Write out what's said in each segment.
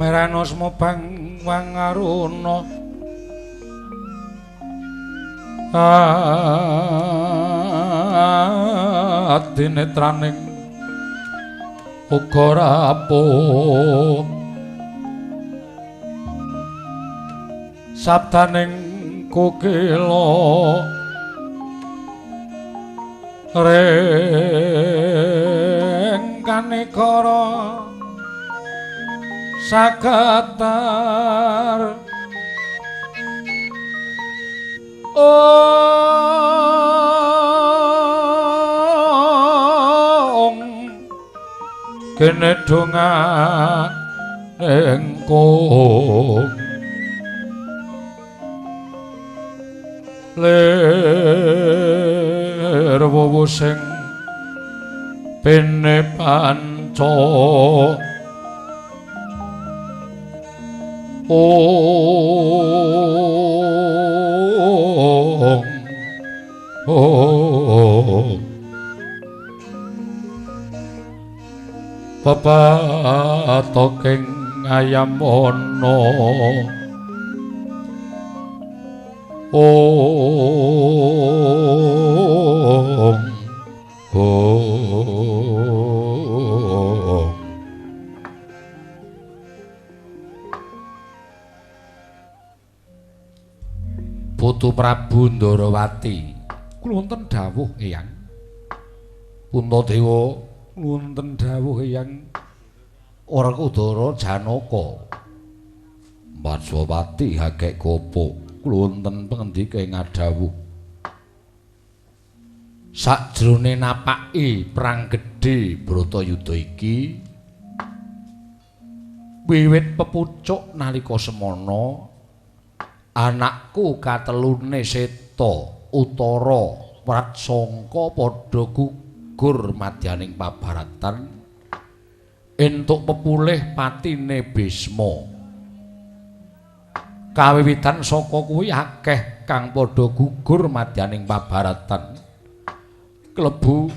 Meranosmo bang wangaruna adinetraning uga rapuh sabdaning kukila rengkanekara sakatar kene donga engkong ler wowo sing pene panca Pepatoking ayam ana Putu Prabu Ndarawati kula wonten dawuh Eyang Puntadewa wonten dawuh Eyang Werkudara Janaka Matswapati Hagek Kopo kula wonten pangendika ing adawuh sajrone napaki perang gedhe Bratayuda iki wiwit pepucuk nalika semana anakku katelune Seta Utara Pratsangka padha gugur madyaning pabaratan entuk pepulih patine Bisma kawiwitan saka kuwi akeh kang padha gugur madyaning pabaratan klebu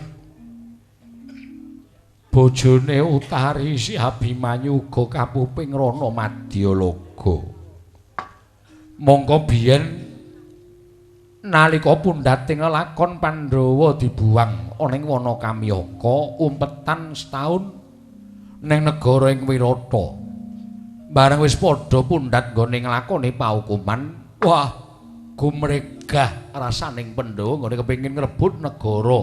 bojone Utari Si Abimanyu uga kapuping Rana Madyalaga mongko biyen nalika pundhating lakon Pandhawa dibuwang ana ing wana Kamyaka umpetan setahun ning negara ing Wirata bareng wis padha pundhat nggone nglakoni paukuman wah gumregah rasaning Pandhawa nggone kepengin ngrebut negara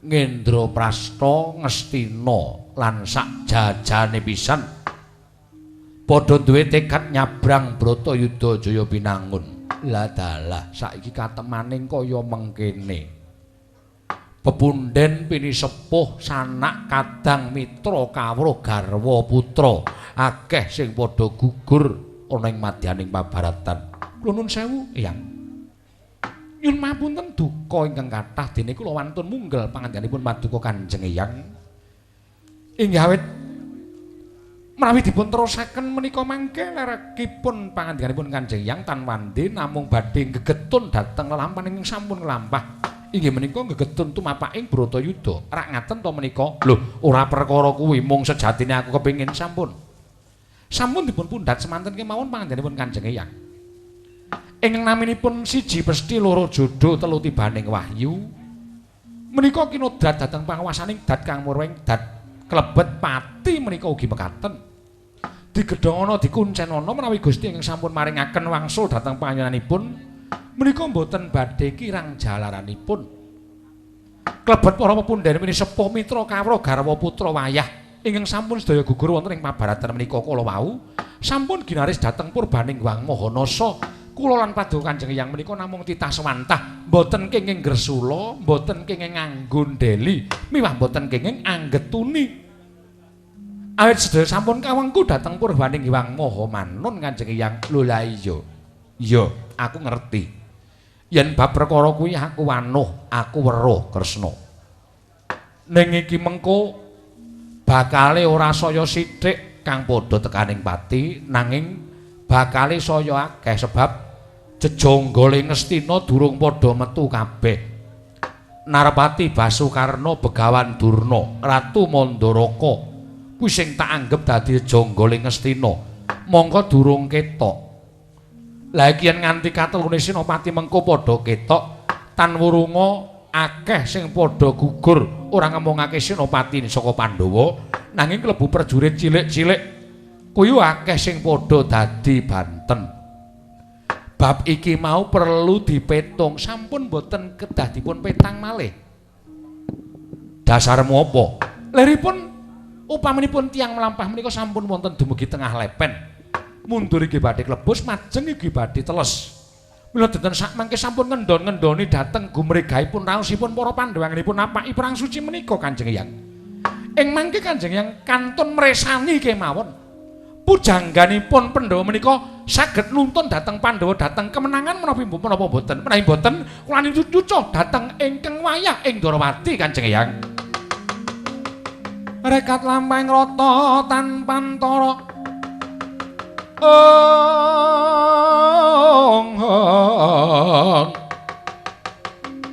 Ngendraprasta Ngastina lan sak jajane pisan padha duwe tekad nyabrang Bratayuda Jaya Pinangun. Lah dalah saiki katemaning kaya mengkene. Pepunden pinisepuh sanak kadang mitra kawruh garwa putra akeh sing padha gugur ana ing madyaning pabaratan. Kula nuwun sewu, Eyang. Nyun mapunten duka ingkang kathah dene kula wantun munggal pangandhanipun paduka Kanjeng Eyang. Inggih awit menawi dipun terusaken menika mangke lerekipun pangandhanipun Kanjeng Hyang tan wandhe namung badhe gegetun dhateng lelampahan ingkang sampun nglampah. Inggih menika gegetun tumapaking Bratayuda. Rak ngaten to menika. Lho, ora perkara kuwi mung sejatine aku kepengin sampun. Sampun dipun pundhat semanten kemawon pangandhanipun Kanjeng Hyang. Ingkang naminipun siji pesthi loro jodho telu tibaning wahyu. Menika kinodrat dhateng panguwasaning dat kang murweng dat klebet pati menika ugi mekaten. Digedhongana dikuncenana menawi Gusti ingkang sampun maringaken wangsul dhateng panjenenganipun menika mboten badhe kirang jalaranipun. Klebet para pepundhen mini sepuh mitra kawruh garwa putra wayah ingkang sampun sedaya gugur wonten ing pabaratan menika kala wau sampun ginaris dhateng purbaning Wang Mahanasa. Kula lan paduka Kanjeng Hyang menika namung titah sewantah, mboten kenging gresula, mboten kenging nganggo ndeli, miwah mboten kenging anggetuni. Awit sedaya sampun kawengku dhateng purbaning Hyang Maha Manun Kanjeng Hyang. Lho la iya. Iya, aku ngerti. Yen bab perkara kuwi aku wanuh, aku weruh Kresna. Ning iki mengko bakale ora saya sithik kang padha tekaning pati, nanging bakale saya akeh sebab jejonggole Ngastina durung padha metu kabeh. Narpati Basukarna, Begawan Durna, Ratu Mandaraka kuwi sing tak anggep dadi jejonggole Ngastina. mongko durung ketok. Lah iki yen nganti katelune Senopati mengko padha ketok tan wurunga akeh sing padha gugur ora ngemongake Senopati saka Pandhawa nanging klebu prajurit cilik-cilik kuwi akeh sing padha dadi banten. Bab iki mau perlu dipetung sampun boten kedah dipun petang malih. Dasarmu apa? Liripun upamanipun tiyang mlampah menika sampun wonten dumugi tengah lepen. Mundur iki badhe klebus, majeng iki badhe teles. Mila denten sakmangke sampun ngendon-ngendoni dhateng gumregahipun raosipun para Pandhawa anggenipun napaki perang suci menika Kanjeng Hyang. Ing mangke Kanjeng Hyang kantun mresani kemawon. Pujangganipun Pandhawa menika saged nuntun dhateng Pandhawa dhateng kemenangan menapa boten. Menawi boten kula nyucuh dhateng ingkang wayah ing Darawati Kanjeng Hyang. Rekat lampahing rata tanpa antara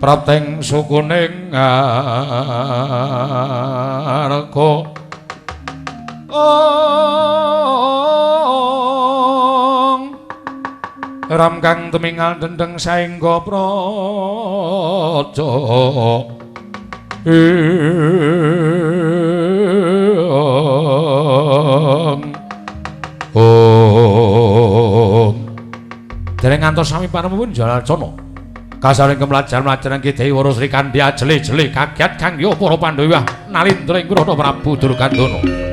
Prateng sukuning arga ram kang temingal dendeng saengga praja dereng ngantos sami panemipun Jalacana kasaring kemlajar-mlajaran Ki Dewi Wara Sri Kandi ajeli-jeli kaget kangge para Pandhawa nalindra ing Rana Prabu Durgandana.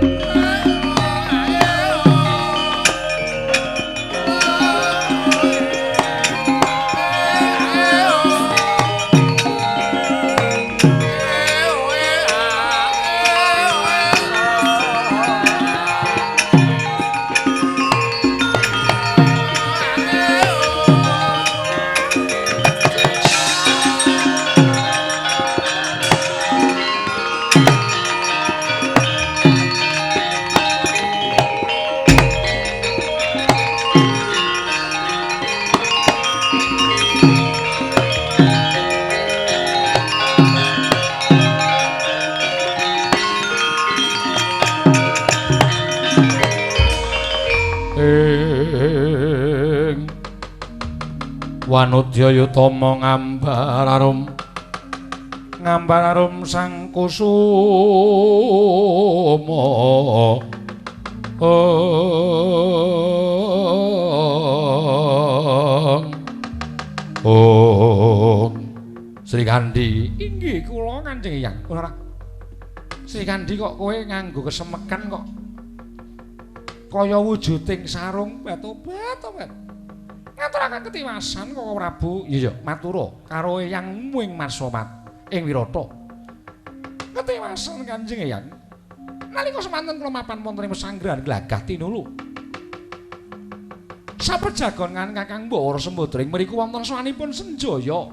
Wanudya Yutama ngambararum sang kusuma Sri Kandi inggih kula Kanjeng Hyang. Ora Sri Kandi kok kowe nganggo kesemekan kok kaya wujuding sarung batobat. Ngaturaken ketiwasan kok Prabu. Iya, matura karo eyangmu ing Masomat ing Wirata. Ketiwasan Kanjeng Hyang. Nalika semanten kula mapan wonten ing sanggrahan Glagah Tinulu. Saperjagongan Kakang Mbawara Sembadra ing mriku wonten sawanipun Senjaya.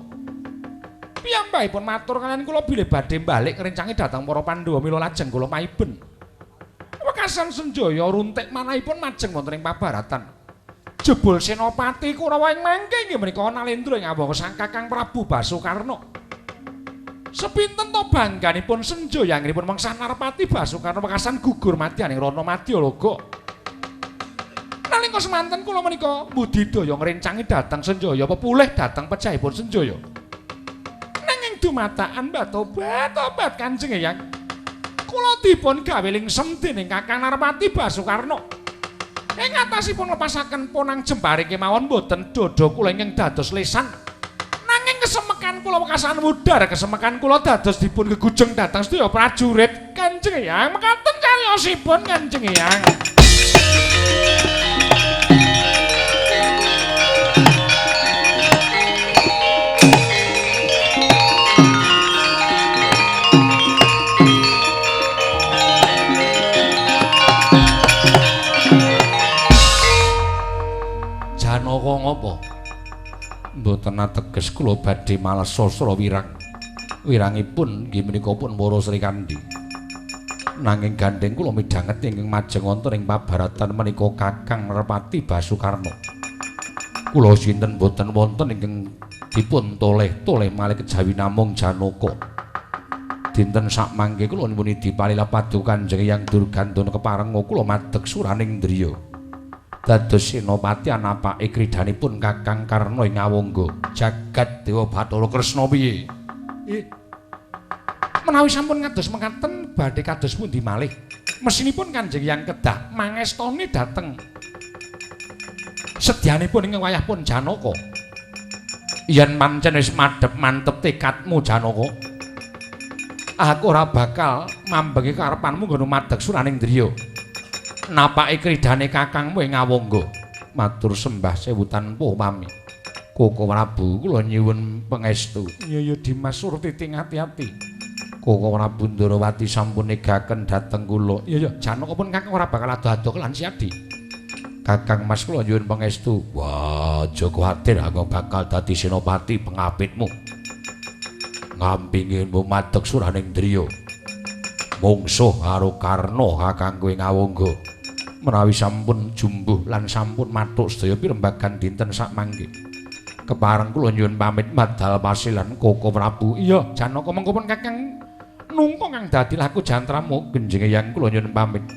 Piyambakipun matur kaliyan kula bilih badhe balik ngrencangi dhateng para Pandhawa mila lajeng kula maiben. Wekasan Senjaya runtik manahipun majeng wonten ing pabaratan. Jebul Senopati Kurawa ing mangke inggih menika nalendra ing awaka sang Kakang Prabu Basukarna. Sepinten to bangganipun Senjaya anggenipun mengsah Narpati Basukarna wekasan gugur madyaning Rana Madyalaga. Nalika semanten kula menika budidaya ngrencangi dhateng Senjaya pepulih dhateng pejahipun Senjaya. Nanging dumatakan batobat Kanjeng Hyang. Kula dipun gawe lingsem dening Kakang Narpati Basukarna. Ing atasipun lepasaken ponang jembaring kemawon boten dodo kula ingkang dados lesan. Nanging kesemekan kula wekasan mudhar kesemekan kula dados dipun gegujeng dhateng sedaya prajurit Kanjeng Hyang. Mekaten cariyosipun Kanjeng Hyang. Janaka ngapa? Mboten ateges kula badhe males sastra wirang. Wirangipun nggih menika pun Wara Sri Kandi. Nanging gandeng kula midhanget ingkang majeng wonten ing pabaratan menika Kakang Narpati Basukarna. Kula sinten boten wonten ingkang dipun toleh-toleh malih kejawi namung Janaka. Dinten sakmangke kula nyuwun dipalila paduka Kanjeng Hyang Durgandana keparenga kula madeg suraning driya. dados Senopati anapake kridanipun Kakang Karna ing Ngawangga jagat Dewa Bathara Kresna piye? Menawi sampun kados mekaten badhe kados pundi malih? Mesinipun Kanjeng Hyang Kedah mangestoni dhateng sedyanipun ing wayahipun Janaka. Yen pancen wis madhep mantep tekadmu Janaka, aku ora bakal mambengi karepanmu nggono madheg suraning driya. Napake kridane kakangmu ing Ngawangga. Matur sembah sewu tanpa pami. Koko Prabu kula nyuwun pangestu. Ya Dimas Surtiti ngati-ati. Koko Prabu Ndarawati sampun negaken dhateng kula. Ya Janaka pun kakang ora bakal ado-ado kelan Siadi. Kakang Mas kula nyuwun pangestu. Wah, aja kuwatir aku bakal dadi senopati pengapitmu. Ngampinginmu madheg suraning driya. Mungsuh karo Karna kakangku ing Ngawangga. Menawi sampun jumbuh lan sampun mathuk sedaya pirembagan dinten sakmangke. Kepareng kula nyuwun pamit madhal pasilan Koko Prabu. Iya, Janaka mengko pun kakang nungka kang dadi laku jantramu Kanjeng Hyang kula nyuwun pamit.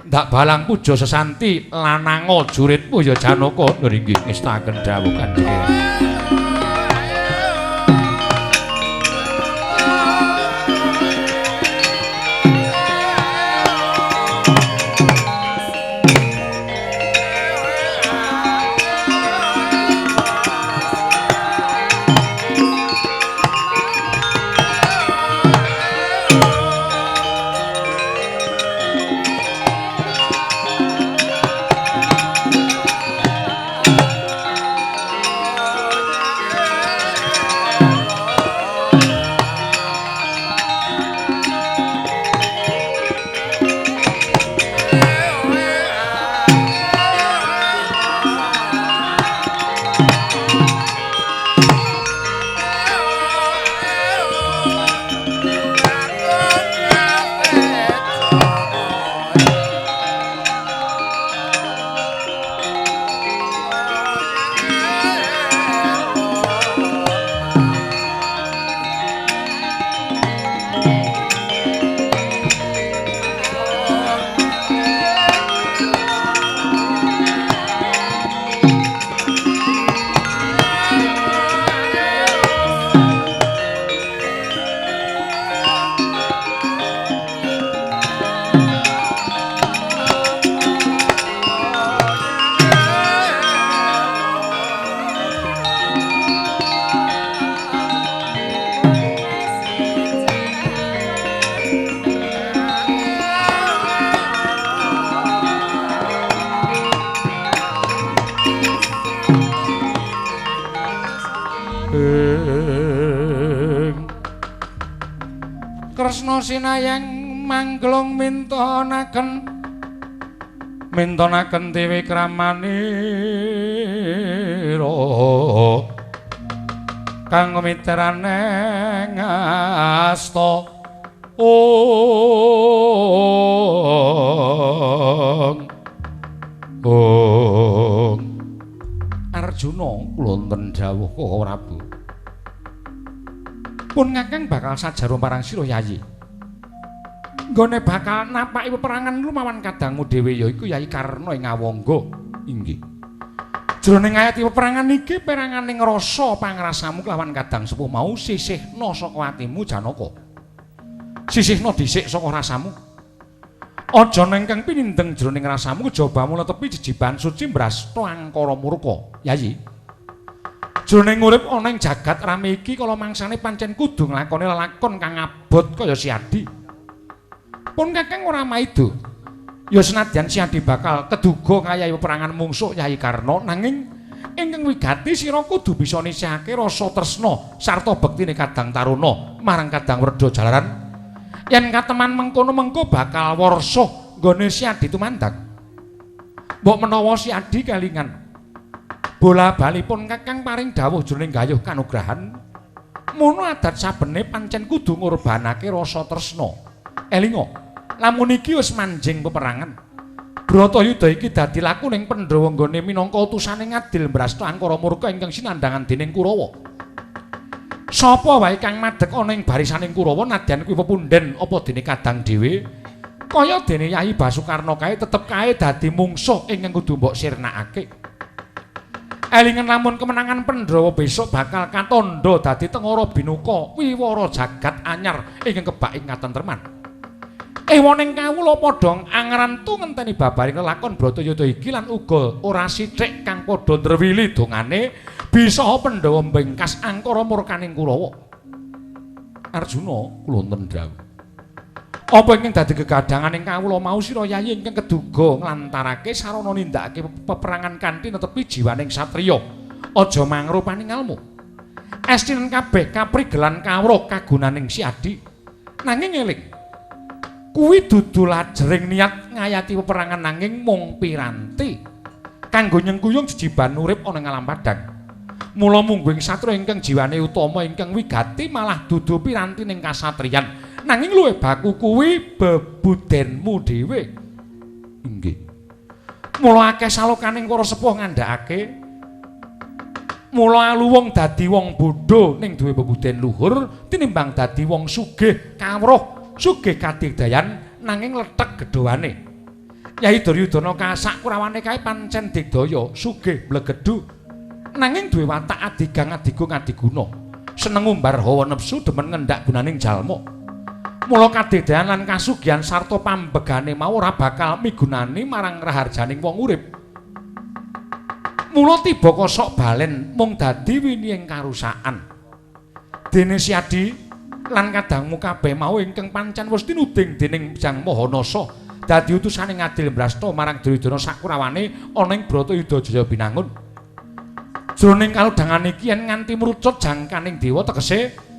Ndak balang puja sesanti lananga juritmu ya Janaka. Lho inggih ngestaken dawuh Kanjeng Hyang. Kresna sinayang mangklung mintonaken dewe kramanira kang mitrane ngasta Arjuna kula wonten dawuh Koko Prabu. Pun Kakang bakal sajarum parang sira Yayi. Nggone bakal napaki peperangan lumawan kadangmu dhewe yaiku Yayi Karna ing Ngawangga. Inggih. Jroning ayati peperangan iki peranganing rasa pangrasamu kelawan kadang sepuh mau sisihna saka atimu Janaka. Sisihna dhisik saka rasamu. Aja nengkang pinindeng jroning rasamu kejabamu netepi jejiban suci mbrasta angkara murka. Yayi. Jroning urip ana ing jagat rame iki kala mangsane pancen kudu nglakoni lelakon kang abot kaya Siadi. Pun Kakang ora maido. Ya senadyan Siadi bakal keduga kayahi peperangan mungsuh Yayi Karna nanging ingkang wigati sira kudu bisa nisihake rasa tresna sarta bektine kadang taruna marang kadang Werda Jalaran. Yen kateman mengkono-mengko bakal warsa nggone Siadi tumandak. Mbok menawa Siadi kalingan bola-balipun Kakang paring dawuh jroning gayuh kanugrahan mono adat sabene pancen kudu ngorbanake rasa tresna. Elinga, lamun iki wis manjing peperangan. Bratayuda iki dadi lakuning Pandhawa nggone minangka utusane ngadil mbrasta angkara murka ingkang sinandhangan dening Kurawa. Sapa wae kang madheg ana ing barisaning Kurawa nadyan kuwi pepundhen apa dene kadang dhewe Kaya dene Yayi Basukarna kae tetep kae dadi mungsuh ingkang kudu mbok sirnakake. Elingan lamun kemenangan Pandhawa besok bakal katandha dadi tengara binuka wiwara jagat anyar ingkang kebak ing katentreman. Ewoning kawula padha angarantu ngenteni babaring lelakon Bratayuda iki lan uga ora sithik kang padha ndrewili dongane bisa Pandhawa mbengkas angkara murkaning Kurawa. Arjuna kula ndendhawu. Apa ingkang dadi gegadhanganing kawula mau sira Yayi ingkang keduga nglantarake sarana nindakake peperangan kanthi netepi jiwaning satriya aja mangrupani ngalmu. Estinen kabeh kaprigelan kawruh kagunaning si Adi. Nanging eling kuwi dudu lajering niat ngayati peperangan nanging mung piranti kanggo nyengkuyung jejiban urip ana ing alam padang. Mula mungguing satriya ingkang jiwane utama ingkang wigati malah dudu piranti ning kasatriyan. Nanging luwih baku kuwi bebudenmu dhewe. Inggih. Mula akeh salokaning para sepuh ngandhakake mula luwung dadi wong bodho ning duwe bebuden luhur tinimbang dadi wong sugih kawruh, sugih kadigdayan nanging lethek gedhowane. Nyai Duryudana kasak kurawane kae pancen digdaya, sugih blegedhu nanging duwe watak adigang adigung adiguna. Seneng umbar hawa nepsu demen ngendhak gunaning jalma. Mula kadigdayan lan kasugihan sarta pambegane mau ora bakal migunani marang raharjaning wong urip. Mula tiba kosok balen mung dadi winiing karusakan. Dene Si Adi lan kadangmu kabeh mau ingkang pancen wis tinuding dening Jang Mahanasa dadi utusaning Adil Brasta marang Duryudana sakurawane ana ing Bratayuda Jaya Binangun. Jroning kalodhangan iki yen nganti mrucut jangkaning dewa tegese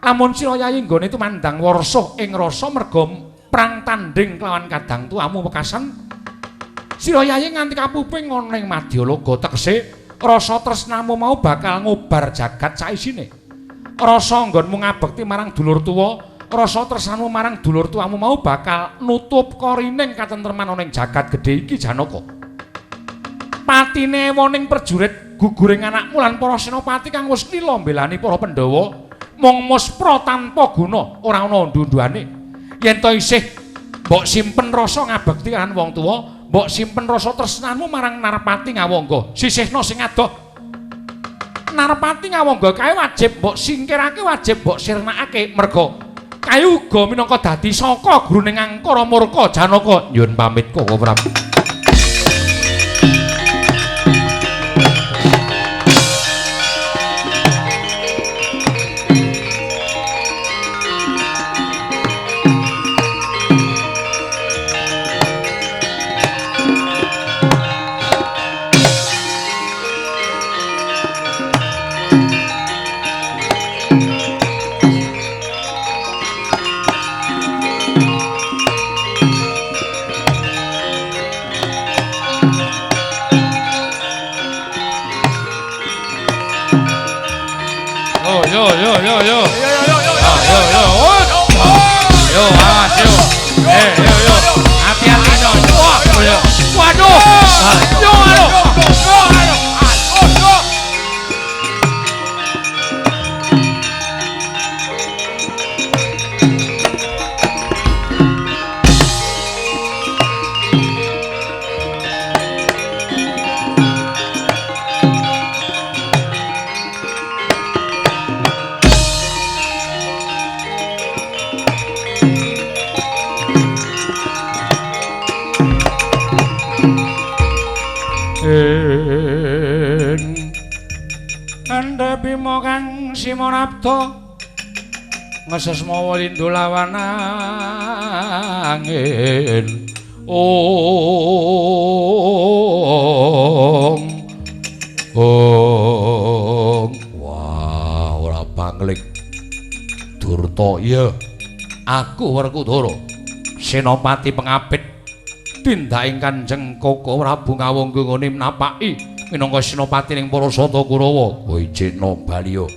lamun sira Yayi nggone tumandang warsa ing rasa merga prang tanding kelawan kadang tuamu wekasan sira Yayi nganti kapuping ana ing Madyalaga tegese rasa tresnamu mau bakal ngobar jagat saisine. Rasa nggonmu ngabekti marang dulur tuwa, rasa tresnamu marang dulur tuamu mau bakal nutup korining katentreman ana ing jagat gedhe iki Janaka. Patine woning prajurit guguring anakmu lan para senopati kang wis nila mbelani para Pandhawa mung muspra tanpa guna ora ana ndunduane. Yen to isih mbok simpen rasa ngabekti kan wong tuwa, mbok simpen rasa tresnanmu marang Narpati Ngawangga, sisihna sing adoh. Narpati Ngawangga kae wajib mbok singkirake, wajib mbok sirnakake merga kae uga minangka dadi saka gruning angkara murka Janaka. Nyuwun pamit Koko Prabu. Ngesesmawa lindhu lawan angin wah ora panglik Durta iya aku Werkudara senopati pengapit tindaking Kanjeng Koko Prabu Ngawangga ngene napaki minangka senopati ning para Sata Kurawa kowe ijekno baliya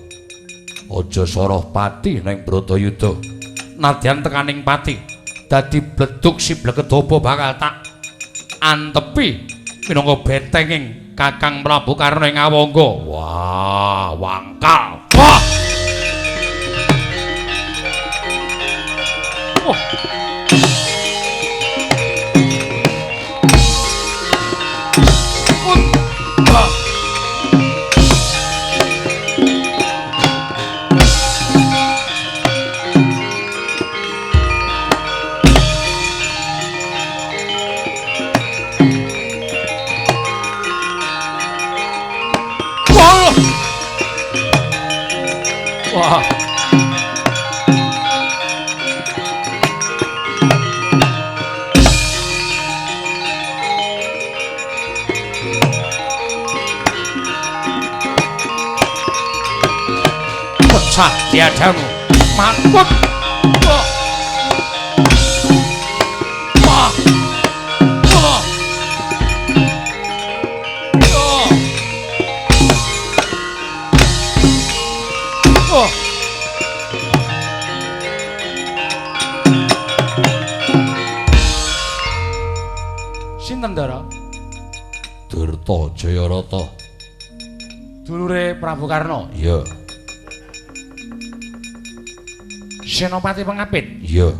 aja soroh pati ning Bratayuda. Nadyan tekaning pati dadi bleduk si Blegedaba bakal tak antepi minangka betenging Kakang Prabu Karna ing Ngawangga. Wah, wangkal. Wah. Wah. Pecah tiadamu makut. Wah. Wah. Wah. Oh. Sinten Ndara? Durta Jayarata. Dulure Prabu Karna. Iya. Senopati Pengapit. Iya.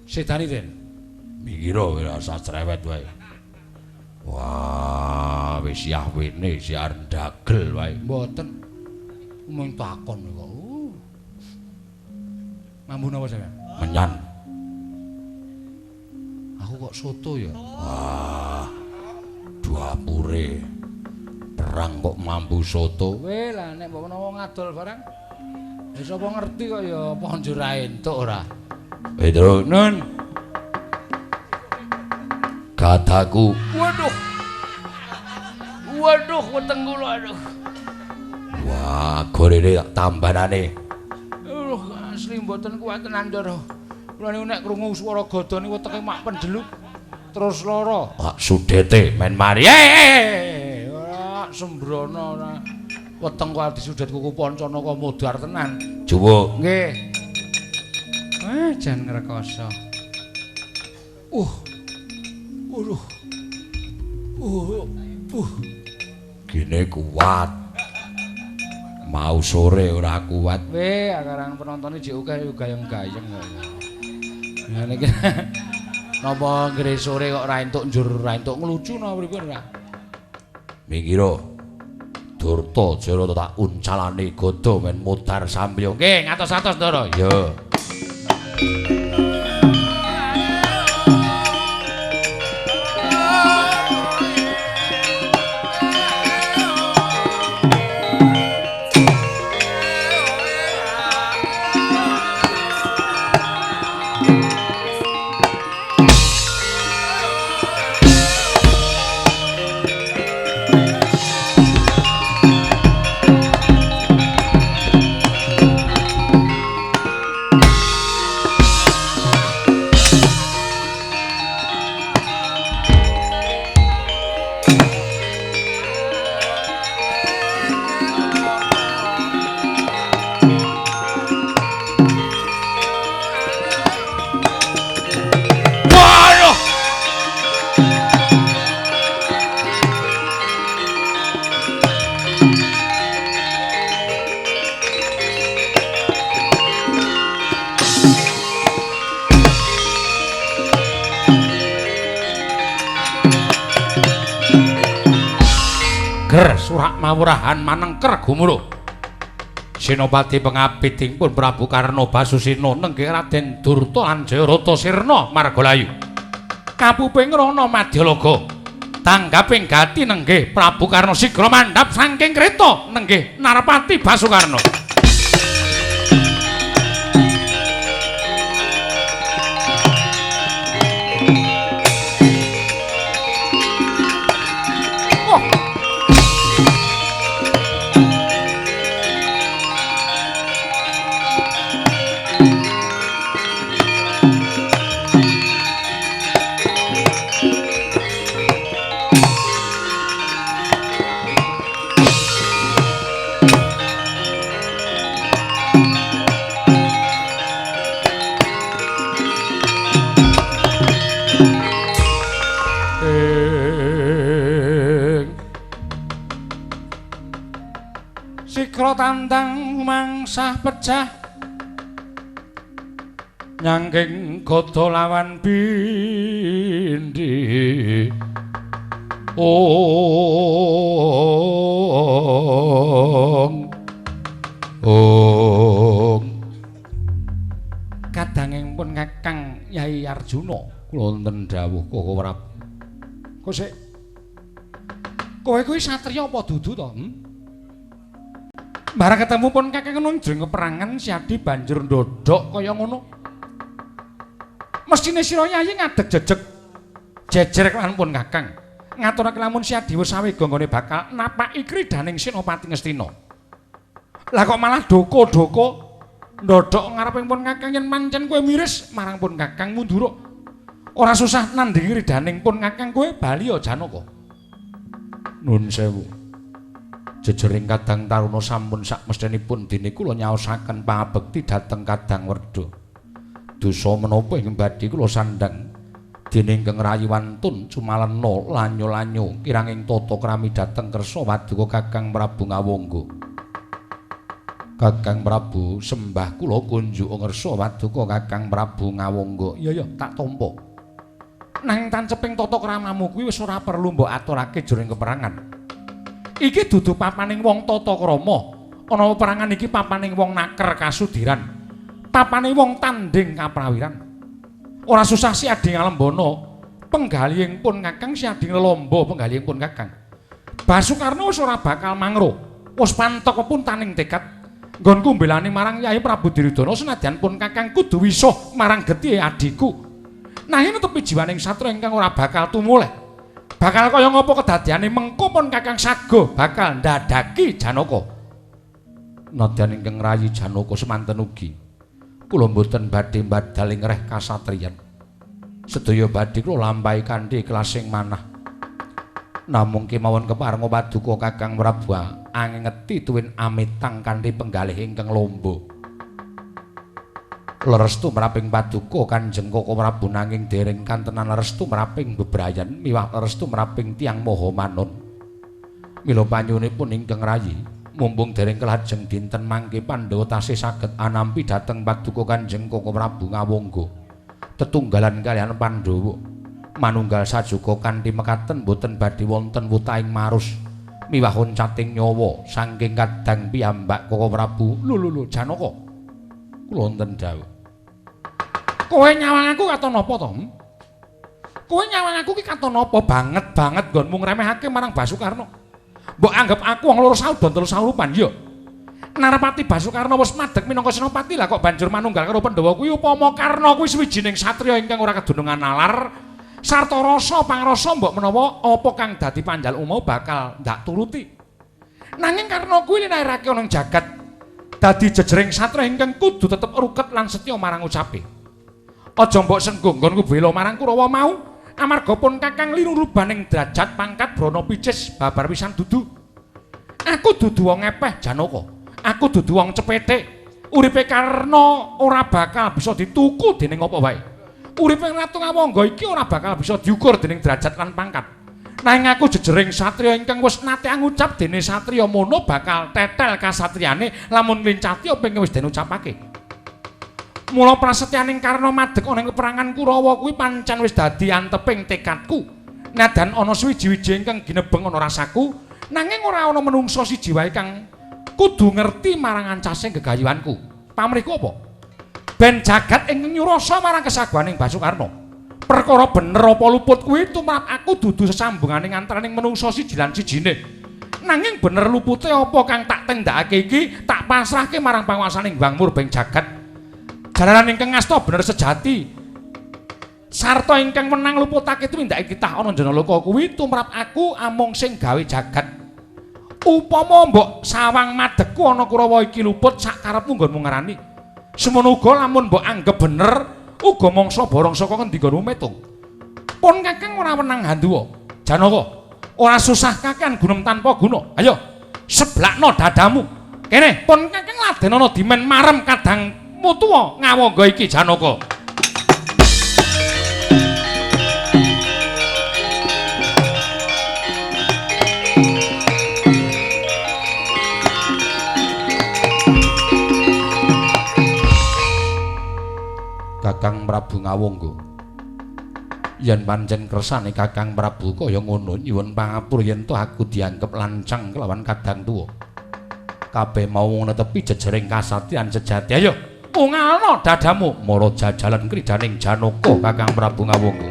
Sedani Den. Mikira rasa cerewet wae. Wah, wis yahwene siar ndagel wae. Mboten. Mung takon kok. Mambu napa sampean? Menyan. Aku kok soto ya? Wah. Duapure. Perang kok mambu soto. Weh lah nek mbok menawa ngadol barang. Ya sapa ngerti kok ya apa njur entuk ora. Pedro Nun. Kataku. Waduh. Waduh weteng kula aduh. Wah, gorene tambanane. Asli mboten kuat tenan Ndara. Kula niku nek krungu swara gada niku teke mak pendeluk terus lara. Wah, sudete men mari. Ora sembrono ora. Weteng kok disudet kuku pancana kok modar tenan. Juwo. Nggih. Jan ngrekoso. Waduh. Gene kuat. Mau sore ora kuat. Weh, akarang penontone jek akeh gayeng-gayeng kok. Ya niki napa ngre sore kok ora entuk njur, ora entuk nglucu napa pripun ora? Mikira Durta Jayarata tak uncalane gada men modar samya. Nggih, ngatos-atos Ndara. Ya. Surak mawurahan manengker gumuruh. Senopati Pengapitipun Prabu Karna Basusina nenggih Raden Durta lan Jayarata sirna margalayu. Kapuping rana Madyalaga. Tanggaping gati nenggih Prabu Karna sigra mandhap saking kreta nenggih Narpati Basukarna. Tantang mangsah pecah nyangking gada lawan bindi kadanging pun Kakang Yai Arjuna kula wonten dawuh Koko Prabu. Kok sik kowe kuwi satriya apa dudu to? Barang ketemu pun Kakang ngono jroning peperangan si Adi banjur ndodhok kaya ngono. Mestine sira Yayi ngadeg jejeg jejer kelan pun Kakang. Ngaturake lamun si Adi wis sawe gonggone bakal napaki kridaning Senopati Ngastina. Lah kok malah doko-doko ndodhok ngareping pun Kakang yen pancen kowe miris marang pun Kakang mundur. Ora susah nandhingi kridaning pun Kakang kowe bali ya Janaka. Nuwun sewu. Jejering Kadang Taruna sampun sakmesthenipun dene kula nyaosaken pangabekti dhateng Kadang Werda. Dosa menapa ing badhe kula sandhang dene Ingkang Rayi wantun cumalena lanyo-lanyo kiranging tata krami dhateng kersa Paduka Kakang Prabu Ngawangga. Kakang Prabu sembah kula kunjuk ngersa Paduka Kakang Prabu Ngawangga. Iya tak tampa. Nanging tanceping tata kramamu kuwi wis ora perlu mbok aturake jroning peperangan. Iki dudu papaning wong tata krama. Ana peperangan iki papaning wong naker kasudiran. Papaning wong tanding kaprawiran. Ora susah si Adi Ngalembana penggalihing pun Kakang si Adi Nglomba penggalihing pun Kakang. Basukarna wis ora bakal mangro. Wis pantek pun taning tekad nggonku mbelani marang Yai Prabu Duryudana senadyan pun Kakang kudu wisuh marang getih adiku. Nanging tepi jiwaning satra ingkang ora bakal tumuleh. Bakal kaya ngapa kedadiane mengko pun Kakang sago bakal ndadaki Janaka. Nadyan ingkang rayi Janaka semanten ugi kula mboten badhe mbadal ing reh kasatriyan. Sedaya badhe kula lampahi kanthi kelasing manah. Namung kemawon keparenga Paduka Kakang Prabu angengeti tuwin amitang kanthi penggalih ingkang lomba. Lerestu meraping Paduka Kanjeng Koko Prabu nanging dereng kantenan lerestu meraping bebrayan miwah lerestu meraping Tiyang Maha Manon. Mila panyuwunipun ingkang rayi mumpung dereng kelajeng dinten mangke Pandhawa tasih saged anampi dhateng Paduka Kanjeng Koko Prabu Ngawangga. Tetunggalan kaliyan Pandhawa manunggal sajuga kanthi mekaten boten badhe wonten wutaing marus miwah oncating nyawa saking Kadang piyambak Koko Prabu. Lho Janaka. Kula wonten dawuh. Kowe nyawang aku katon apa to? Kowe nyawang aku ki katon apa banget nggonmu ngremehake marang Basukarna. Mbok anggap aku wong loro saudan telu saurupan ya. Narapati Basukarna wis madeg minangka senopati lah kok banjur manunggal karo Pandhawa kuwi upama Karna kuwi sawijining satriya ingkang ora kedunungan nalar sarta rasa pangrasa mbok menawa apa kang dadi panjal umau bakal ndak turuti. Nanging Karna kuwi linahirake ana ing jagat dadi jejering satriya ingkang kudu tetep ruket lan setya marang ucape. Aja mbok senggung nggonku bela marang Kurawa mau amarga pun Kakang liru rubaning derajat pangkat brana picis babar pisan dudu. Aku dudu wong ngepeh Janaka. Aku dudu wong cepethik. Uripe Karna ora bakal bisa dituku dening apa wae. Uripe Ratu Ngawangga iki ora bakal bisa diukur dening derajat lan pangkat. Nanging aku jejering satriya ingkang wis nate ngucap dene satriya mono bakal tetel kasatriyane lamun lincati apa wis den ucapake. Mula prasetyaning Karna madeg ana ing peperangan Kurawa kuwi pancen wis dadi anteping tekadku. Nadan ana suwiji-wiji ingkang ginebeng ana rasaku, nanging ora ana menungsa siji wae kang kudu ngerti marang ancasing gegayuhanku. Pamrihku apa? Ben jagat ingkang nyurasa marang kesaguhaning Basukarna. Perkara bener apa luput kuwi tumrap aku dudu sesambunganing antaraning menungsa siji lan sijine. Nanging bener lupute apa kang tak tindakake iki tak pasrahke marang panguwasaning Hyang Murbeng jagat. Jalaran ingkang ngasta bener sejati. Sarta ingkang menang luputake tumindake kitah ana Janalaka kuwi tumrap aku amung sing gawe jagat. Upama mbok sawang madegku ana Kurawa iki luput sak karepmu nggonmu ngarani. Semono uga lamun mbok anggap bener uga mangsa borong saka ngendi nggonmu metung. Pun Kakang ora menang handuwa. Janaka, ora susah Kakang gunem tanpa guna. Ayo, seblakno dadamu. Kene, pun Kakang ladenana dimen marem Kadang Mutuwa Ngawangga iki Janaka. Kakang Prabu Ngawangga. Yen pancen kersane Kakang Prabu kaya ngono nyuwun pangapura yen to aku dianggep lancang kelawan Kadang tuwa. Kabeh mau netepi jejering kasatriyan sejati. Ayo ungalno dadamu mara jajalan kridaning Janaka Kakang Prabu Ngawangga.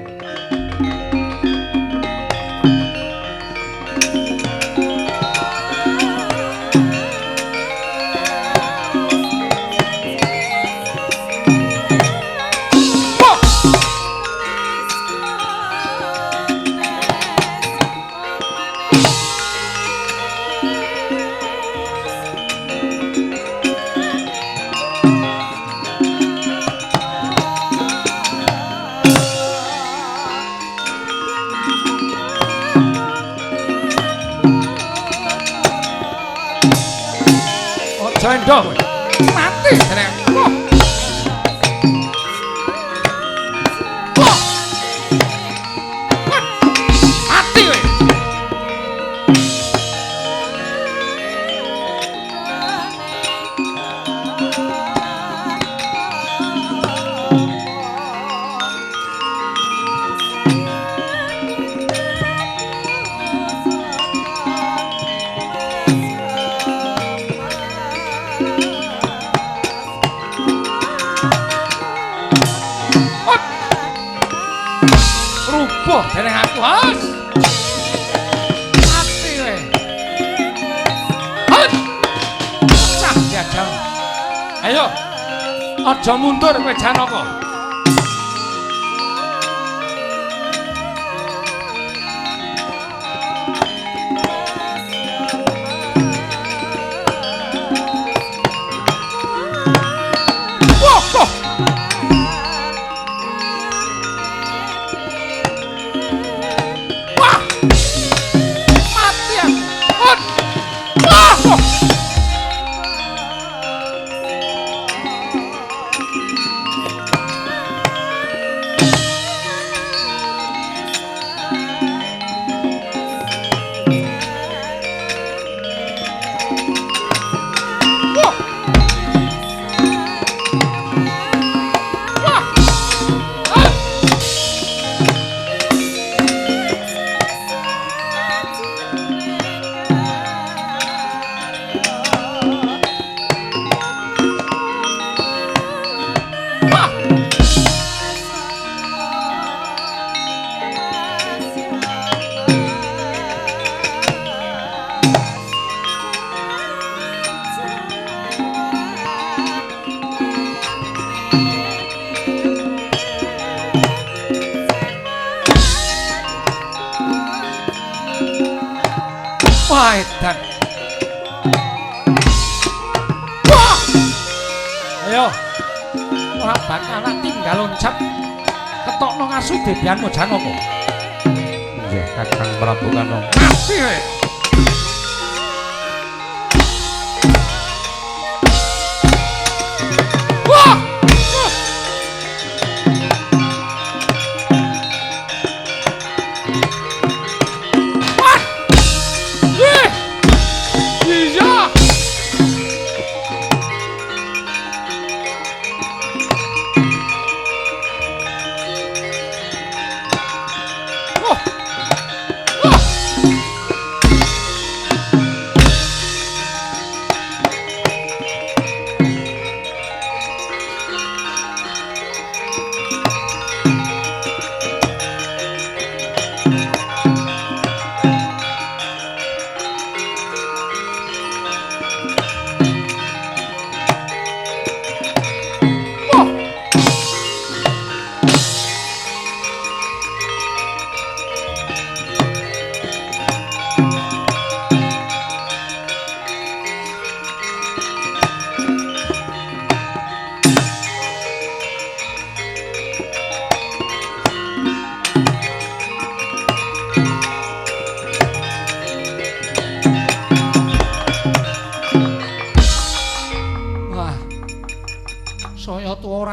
aja endo kowe. Mati jeneng. Mati kowe. Rubuh dening aku, Has. Mati kowe. Has. Cah jajal. Ayo. Aja mundur kowe Janaka. Wah, edan. Wah! Ayo. Ora bakal tinggal loncap. Ketokno ngasu debianmu Janaka. Nggih, Kakang Prabu Kano. Mati kowe. Wah!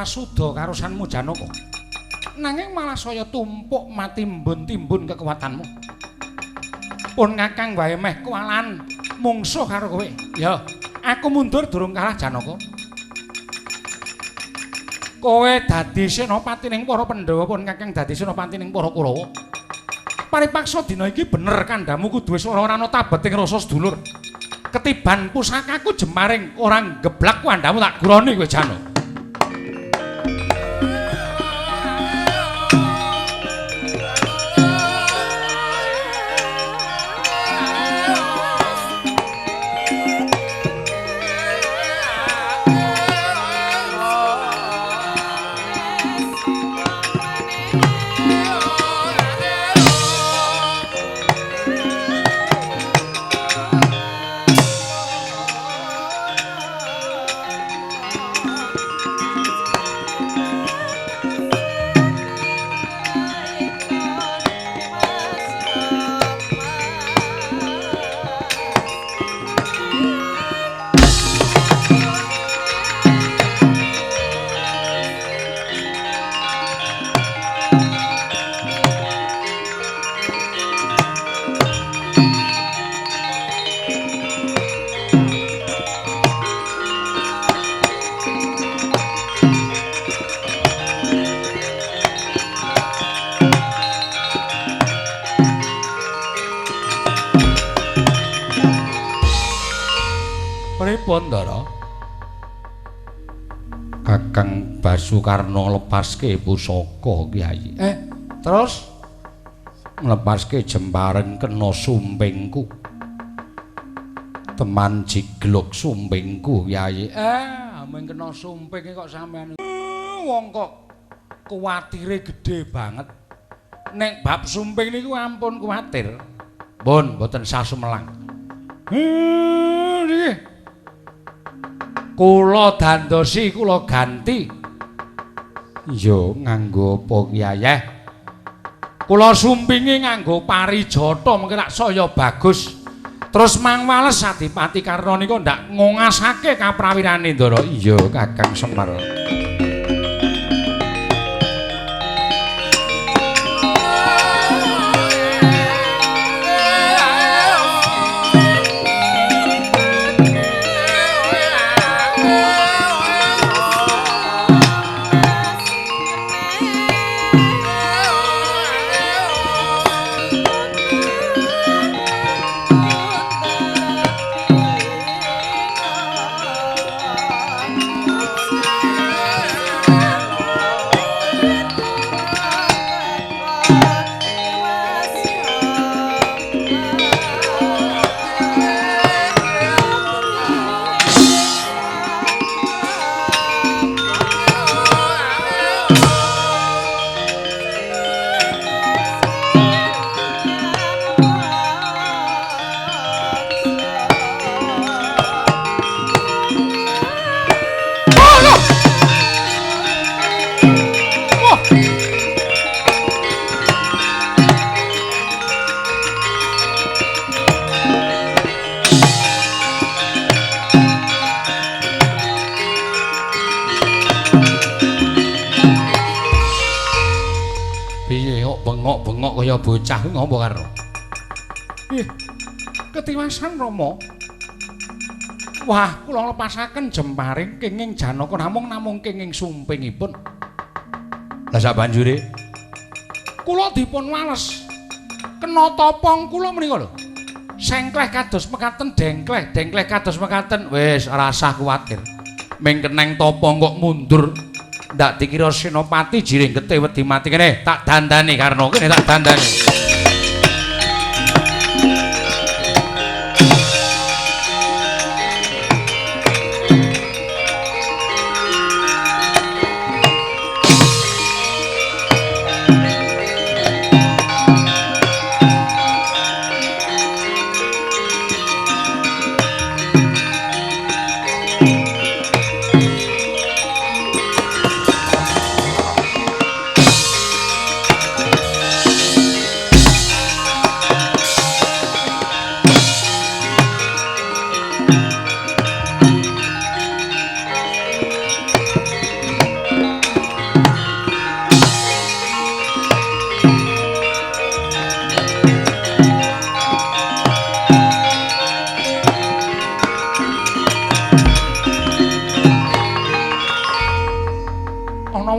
Suda karusanmu Janaka. Nanging malah saya tumpuk mati timbun kekuatanmu. Pun Kakang wae meh kualan mungsuh karo kowe. Ya, aku mundur durung kalah Janaka. Kowe dadi senopati ning para Pandhawa pun Kakang dadi senopati ning para Kurawa. Paripaksa dina iki bener kandhamu kudu wis ora ana tabeting rasa sedulur. Ketiban pusakaku jemaring ora geblak kandhamu tak groni kowe Janaka. Pripun Ndara? Kakang Basukarna lepaske pusaka Kyai. Terus nglepaske jembareng kena sumpingku. Teman jigluk sumpingku Kyai. Ameng kena sumping kok sampean. Wong kok kuwatire gedhe banget. Nek bab sumping niku ampun kuwatir. Pun mboten sah sumelang. Nggih. Kula dandosi, kula ganti. Yo nganggo apa Kyai? Kula sumpingi nganggo parijata mengki rak saya bagus. Terus mangwales Adipati Karna niku ndak ngongasake kaprawirane Ndara. Iya Kakang Semar. Bengok-bengok kaya bocah kuwi ngopo karo? Ih, ketiwasan Rama. Wah, kula lepasaken jemparing kenging Janaka namung kenging sumpingipun. Lah sabanjure kula dipun wales. Kena topong kula menika lho. Sengkleh kados mekaten dengkleh kados mekaten. Wis ora usah kuwatir. Ming keneng topong kok mundur. Ndak dikira Senopati jiring gete wedi mati kene tak dandani Karna kene tak dandani.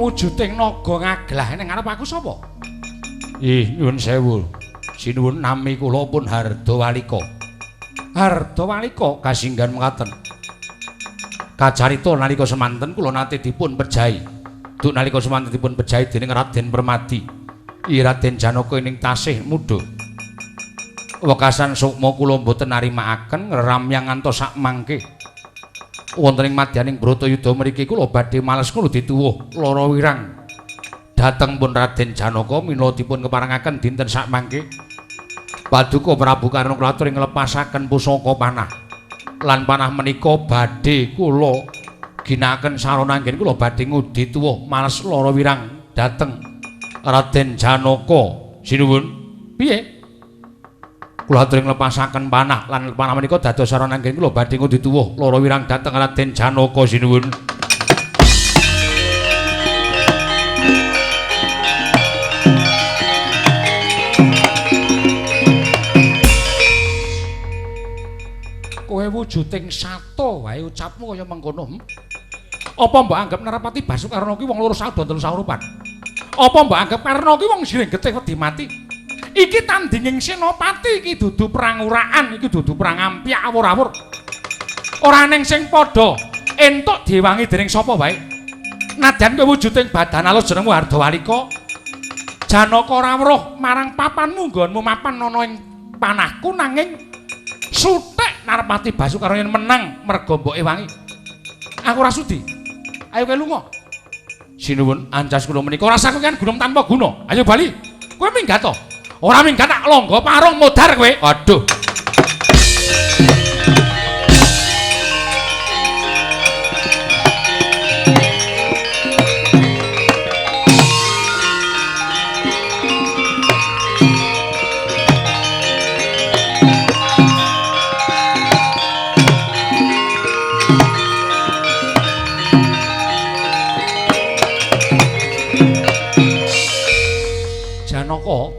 Wujuding naga ngaglah ning ngarep aku sapa? Ih, nyuwun sewu. Sinuwun nami kula pun Hardawalika. Hardawalika kasinggan mekaten. Kacarita nalika semanten kula nate dipun pejahi. Duk nalika semanten dipun pejahi dening Raden Permadi. Raden Janaka ing tasih mudha. Wekasan sukma kula boten narimakaken ngramyang ngantos sak mangke. Wonten ing madyaning Bratayuda mriki kula badhe males kula dituwuh lara wirang. Dhateng pun Raden Janaka mila dipun keparengaken dinten sak mangke. Paduka Prabu Karna klatur nglepasaken pusaka panah. Lan panah menika badhe kula ginakaken sarana anggen kula badhe ngudi tuwuh males lara wirang dhateng Raden Janaka. Sinuwun, piye? Kula aturi nglepasaken panah lan panah menika dados sarana anggen kula badhe ngudi tuwuh lara wirang dhateng Raden Janaka. Sinuwun. Kowe wujuding sato wae ucapmu kaya mengkono. Apa mbok anggap Narapati Basukarna ki wong loro sadondel saurupan? Apa mbok anggap Karna ki wong jiring getih wedi mati? Iki tandinging Senopati iki dudu perang uraan, iki dudu perang ampyak awur-awur. ora ning sing padha entuk diwangi dening sapa wae. Nadyan kowe wujuding badan alus jenengmu Hardawalika. Janaka ora weruh marang papanmu nggonmu mapan ana ing panahku nanging suthek Narpati Basukara yen menang merga mboke wangi. Aku ora sudi. Ayo kowe lunga. Sinuwun ancas kula menika rasa kan gunung tanpa guna. Ayo bali. Kowe minggat to. Ora minggat tak longgo parung modar kowe. Aduh.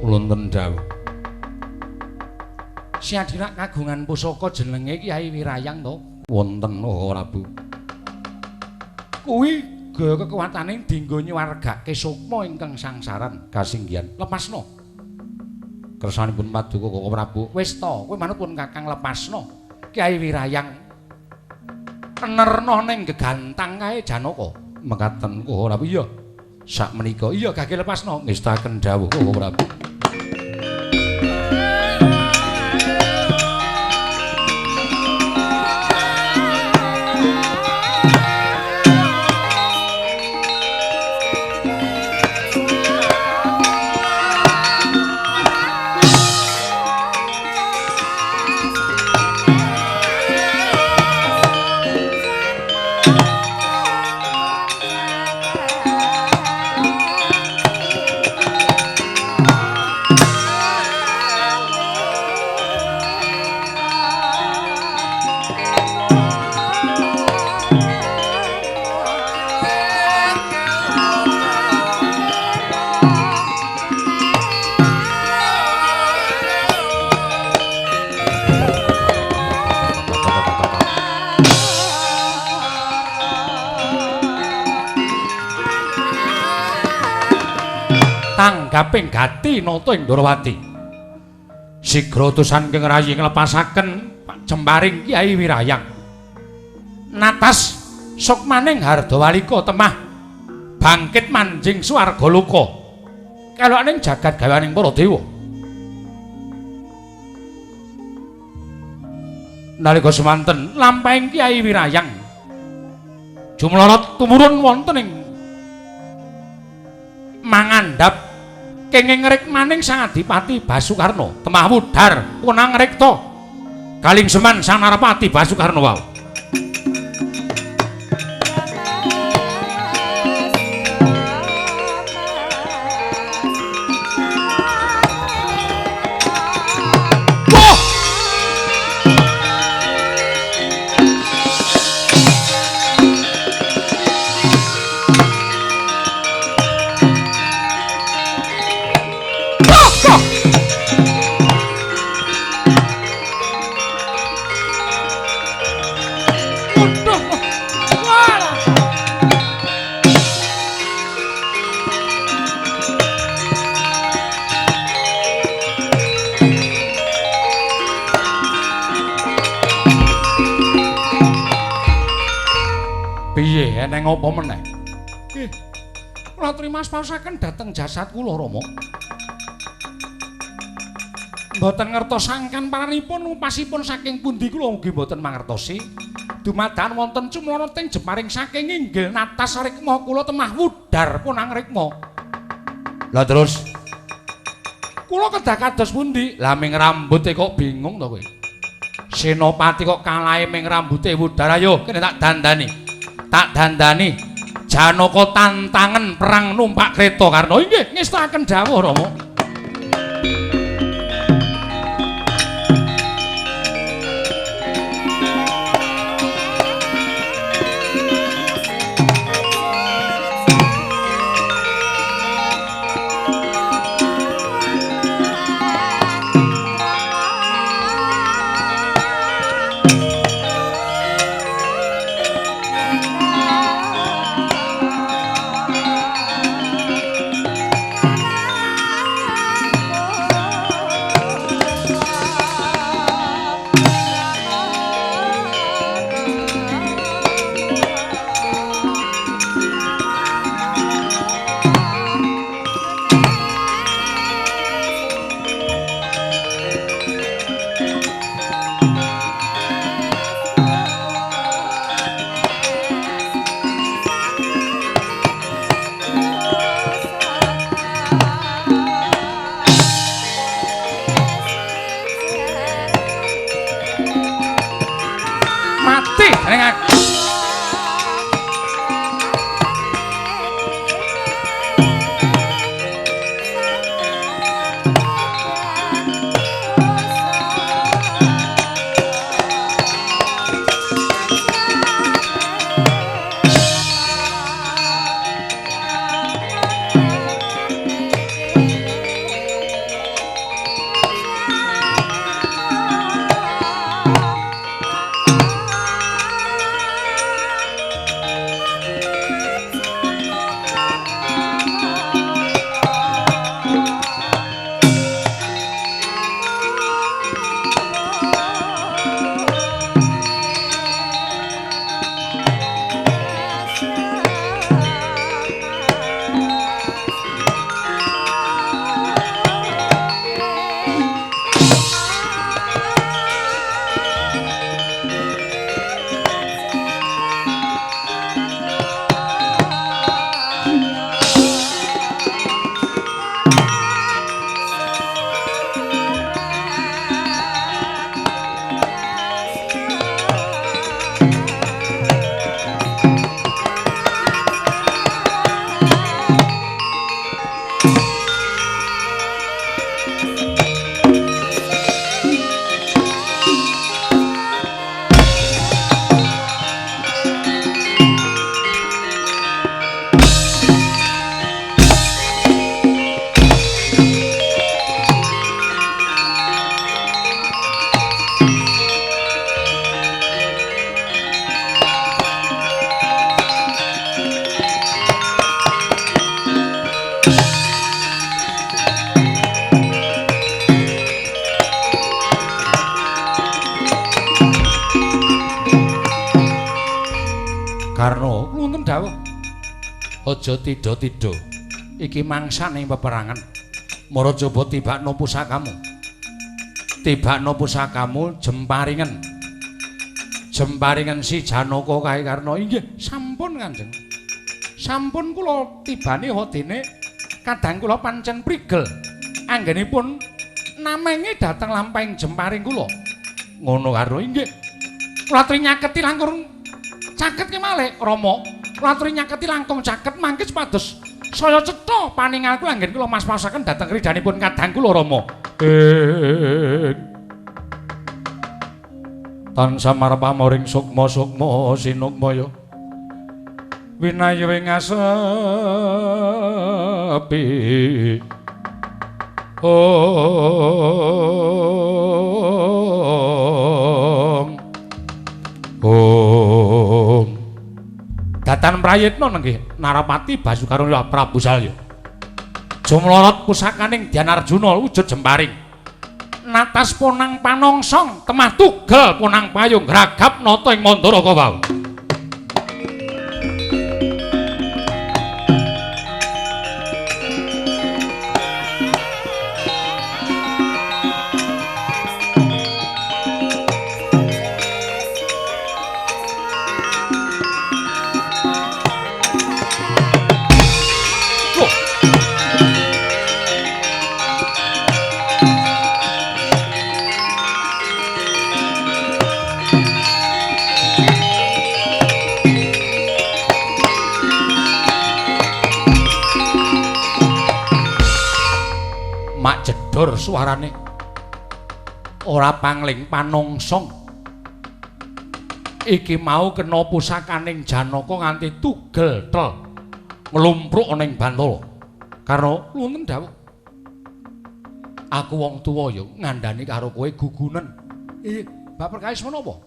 Wonten dawuh. Si Adira kagungan pusaka jenenge Kyai Wirayang to? Wonten Prabu. Kuwi gaya kekuwatane dienggo nyuwargake sukma ingkang sangsaran kasinggihan. Lepasno. Kersanipun Paduka Koko Prabu. Wis to, kowe manut pun Kakang lepasno. Kyai Wirayang enerna ning gegantang kae Janaka. Mekaten Koko Prabu. Iya. Sak menika iya gage lepasno ngestaken dawuh Koko Prabu. Tanggaping gati nata ing Ndrawati. Sigra utusan keng rayi nglepasaken Jemparing Kyai Wirayang. Natas sukmaning Hardawalika temah bangkit manjing swarga loka. Kelokaning jagat gawaning para dewa. Nalika semanten lampahing Kyai Wirayang jumlorot tumurun wonten ing mangandhap kenging ngrik maning Sang Adipati Basukarna temah wudhar wenang rekta kaling seman Sang Narpati Basukarna wau. Eneng apa meneh? Nggih. Kula trimas paosaken dhateng jasad kula Rama. Mboten ngertosaken paranipun upasipun saking pundi kula ugi mboten mangertosi. Dumadakan wonten cumlana teng Jemparing saking inggil natas rikma kula temah wudhar punang rikma. Lah terus kula kedah kados pundi? Lah ming rambuté kok bingung to kowe. Senopati kok kalahe ming rambuté wudhar ayo kene tak dandani. Tak dandani Janaka tantangen perang numpak kreta Karna. Inggih ngestaken dawuh Rama. Aja tida-tida. Iki mangsane peperangan. Mara coba tibakno pusakamu. Tibakno pusakamu jemparingen. Jemparingen si Janaka kae Karna. Inggih, sampun Kanjeng. Sampun kula tibani wadene kadang kula pancen prigel. Anggenipun namengi dhateng lampahing jemparing kula. Ngono karo inggih. Kula aturi nyaketi langkung caket ki malih Rama. Kula aturi nyaketi langkung caket mangke supados saya cetha paningal kula anggen kula mas-masaken dhateng ridhanipun kadang kula Rama. Tansah marpamoring sukma-sukma sinukmaya. Winayu ing asepi. Om Datan prayitna nggih Narapati Basukarna Prabu Salya. Jumlorot pusakaning Dyan Arjuna wujud jemparing. Natas ponang panongsong temah tugel ponang payung gragap nata ing Mandaraka wau. Jedor suarane ora pangling panongsong. Iki mau kena pusakaning Janaka nganti tugel tel nglumpruk ana ing Bantala. Karena wonten dawuh aku wong tuwa ya ngandhani karo kowe gugunen. Bab perkawis menapa?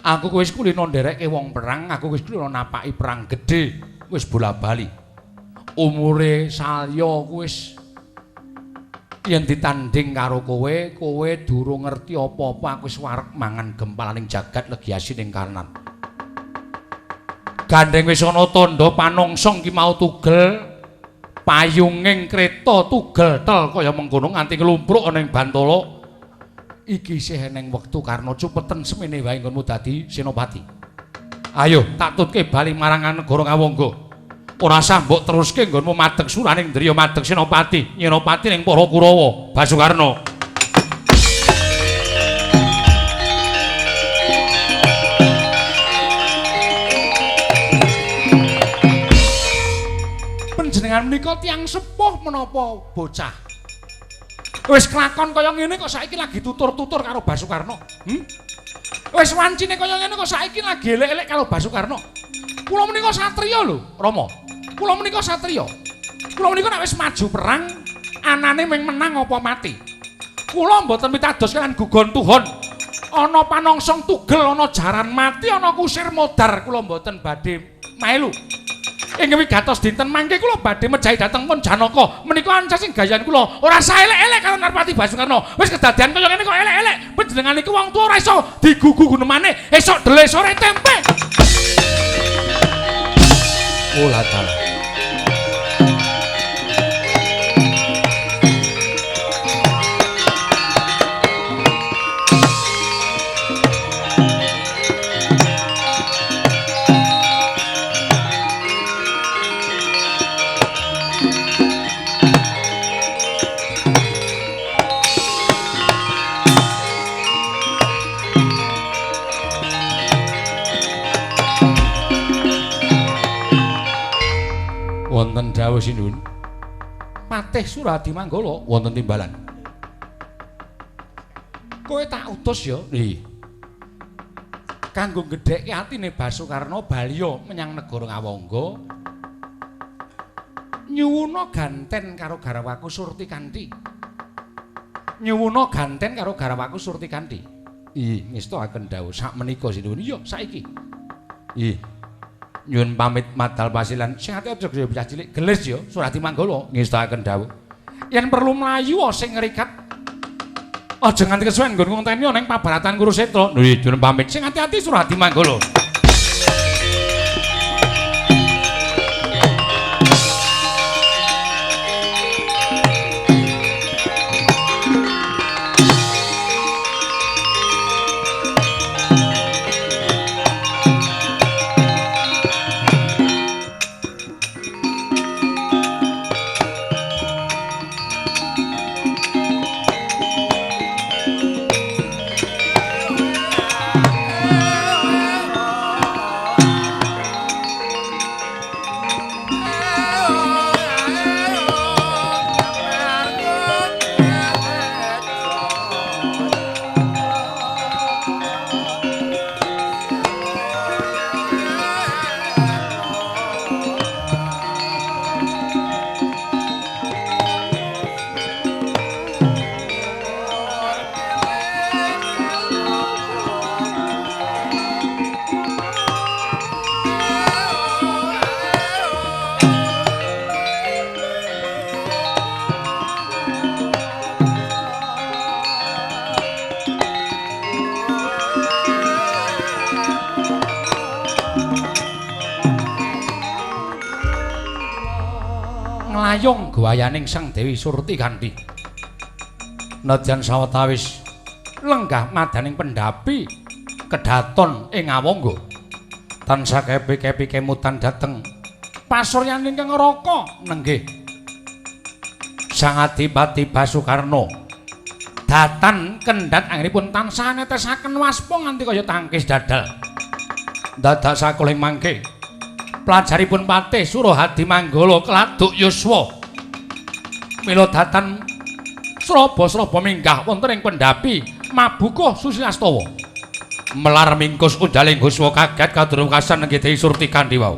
Aku wis kulino nderekke wong perang, aku wis kulino napaki perang gedhe, wis bola-bali. Umure Salya wis yen ditanding karo kowe durung ngerti apa-apa, aku wis wareg mangan gempalaning jagat legiasi ning karenan. Gandeng wis ana tandha panongsong ki mau tugel, payunging kreta tugel tel kaya mengkono nganti nglumpruk ana ing Bantala. Iki isih eneng wektu Karna cupeten semene wae nggonmu dadi senopati. Ayo tak tutke bali marang negara Kawangga. Ora sah mbok teruske nggonmu madeg suraning Driya madeg senopati, nyenopati ning para Kurawa, Basukarna. Panjenengan menika tiyang sepuh menapa bocah? Wis kelakon kaya ngene kok saiki lagi tutur-tutur karo Basukarna. Wis wancine kaya ngene kok saiki lagi elek-elek karo Basukarna. Kula menika satriya lho, Rama. Kula menika satriya. Kula menika nek wis maju perang, anane mung menang apa mati. Kula mboten pitados kalian gugon tuhon. Ana panongsong tugel, ana jaran mati, ana kusir modar, kula mboten badhe melu. Ing wigatos dinten mangke kula badhe mejahi dhateng pun Janaka. Menika ancas sing gayan kula ora sah elek-elek karo Narpati Basukarna. Wis kedadian kaya ngene kok elek-elek. Panjenengan iki wong tuwa ora iso digugu gunemane. Esuk dele sore tempe. Olah dalah. Wonten dawuh sinuwun Patih Suradi Manggala wonten timbalan. Kowe tak utus ya nggih kanggo gedhekke atine Basukarna baliya menyang negara Kawangga nyuwuna ganten karo garwaku Surtikanthi. Nyuwuna ganten karo garwaku Surtikanthi. Ngestakaken dawuh sakmenika sinuwun. Iya saiki. Nyuwun pamit madal pasilan. Sing ati aja bisa cilik gelis ya Suradi Manggala ngestakaken dawuh. Yen perlu mlayu sing ngrikat aja nganti kesuwen nggon ngonteni ana ing pabaratan Kurusetra. Nggih, nyuwun pamit. Sing ati-ati Suradi Manggala. mlayung gwayaning Sang Dewi Surti kanthi nadyan sawetawis lenggah madaning pendhapi kedaton ing awangga tansah kepi-kepi kemutan dhateng pasuryan ingkang raka nenggih Sang Adipati Basukarna datan kendhat anggenipun tansah netesaken waspa nganti kaya tangkis dadal dadak sakuling mangke pelajaripun Patih Surahadi Manggala Kladuk Yuswa mila datan Sraba-sraba minggah wonten ing pendhapi Mabuka Susilastawa melar mingkus undaling Huswa kaget kadurung kasan nenggih Dewi Surti kanthi wau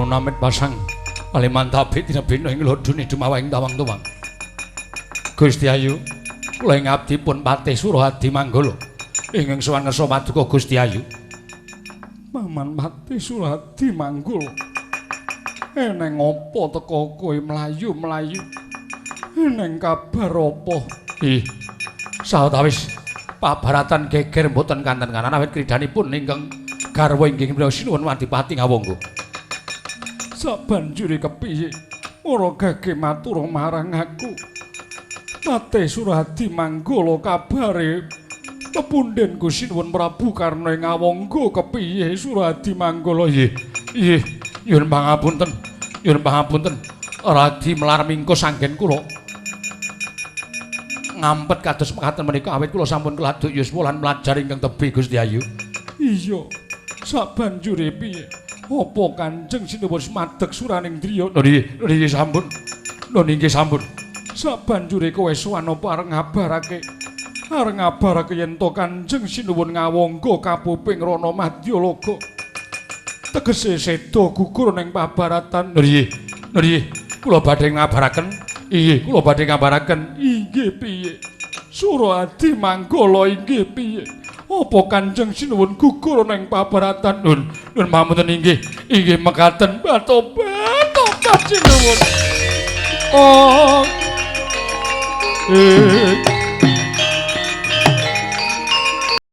Namit pasang alimantabi tinebina ing lodune dumawa ing tawang-tawang Gusti Ayu kula ing abdipun Patih Surahadi Manggala ingkang sowan ngersa paduka Gusti Ayu Paman Patih Surahadi Manggala eneng apa teka kowe mlayu-mlayu eneng kabar apa sawetawis pabaratan geger mboten kanten-kanten awit kridanipun ingkang garwa inggih menika sinuwun Adipati Ngawangga sabanjure kepiye ora gage matur marang aku Patih Surahadi Manggala kabare pepunden Gusti Nuwun Prabu Karna ing Ngawangga kepiye Surahadi Manggala nggih nyuwun pangapunten radi melar mingkus anggen kula ngampet kados mekaten menika awit kula sampun Kladuk Yuswa lan mlajar ingkang tebih Gusti Ayu iya sabanjure piye apa Kanjeng Sinuwun madeg suraning driya nggih sampun nggih sampun sabanjure kowe sowan apa areng ngabarake yen to Kanjeng Sinuwun Ngawangga kapuping Rana Madyalaga tegese seda gugur ning pabaratan nggih kula badhe ngabaraken inggih piye Surahadi Manggala inggih piye apa Kanjeng Sinuwun gugur ning pabaratan nun pamunten inggih mekaten batobat Sinuwun